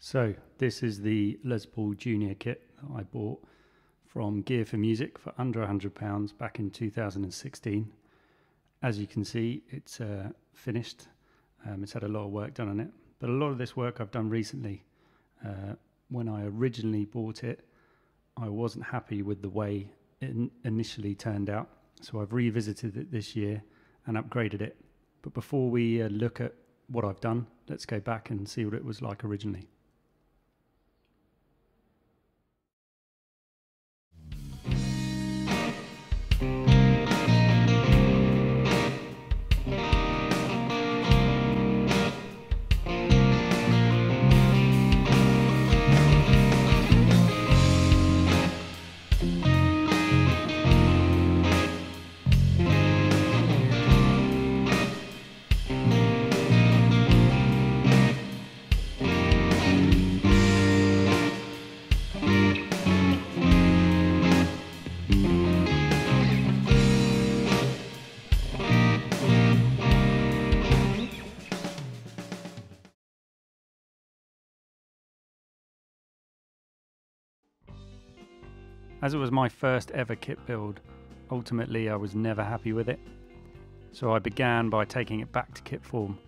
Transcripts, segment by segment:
So this is the Les Paul Jr. kit that I bought from Gear for Music for under £100 back in 2016. As you can see, it's finished. It's had a lot of work done on it, but a lot of this work I've done recently. When I originally bought it, I wasn't happy with the way it initially turned out, so I've revisited it this year and upgraded it. But before we look at what I've done, let's go back and see what it was like originally. As it was my first ever kit build, ultimately I was never happy with it. So I began by taking it back to kit form.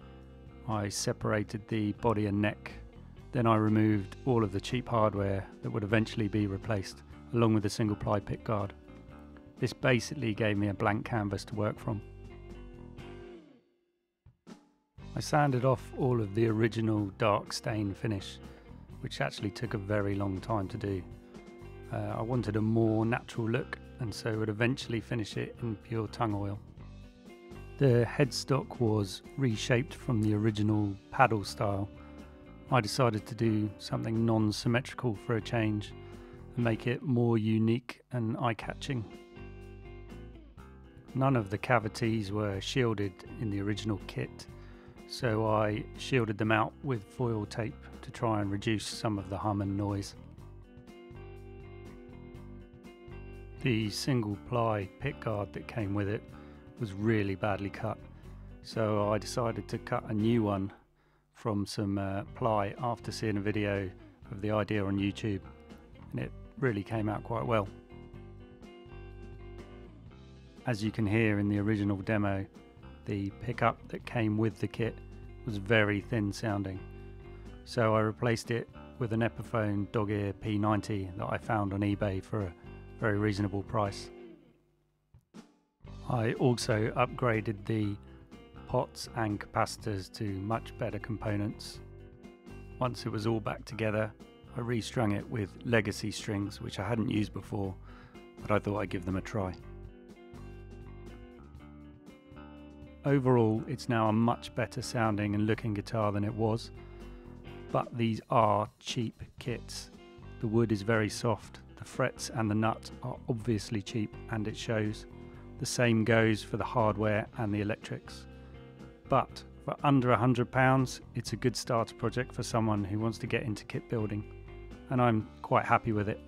I separated the body and neck, then I removed all of the cheap hardware that would eventually be replaced, along with a single ply pick guard. This basically gave me a blank canvas to work from. I sanded off all of the original dark stain finish, which actually took a very long time to do. I wanted a more natural look, and so would eventually finish it in pure tung oil. The headstock was reshaped from the original paddle style. I decided to do something non-symmetrical for a change and make it more unique and eye-catching. None of the cavities were shielded in the original kit, so I shielded them out with foil tape to try and reduce some of the hum and noise. The single ply pick guard that came with it was really badly cut, so I decided to cut a new one from some ply after seeing a video of the idea on YouTube, and it really came out quite well. As you can hear in the original demo, the pickup that came with the kit was very thin sounding, so I replaced it with an Epiphone dog ear P90 that I found on eBay for a very reasonable price. I also upgraded the pots and capacitors to much better components. Once it was all back together, I restrung it with legacy strings, which I hadn't used before, but I thought I'd give them a try. Overall, it's now a much better sounding and looking guitar than it was, but these are cheap kits. The wood is very soft. The frets and the nut are obviously cheap, and it shows. The same goes for the hardware and the electrics. But for under £100, it's a good starter project for someone who wants to get into kit building, and I'm quite happy with it.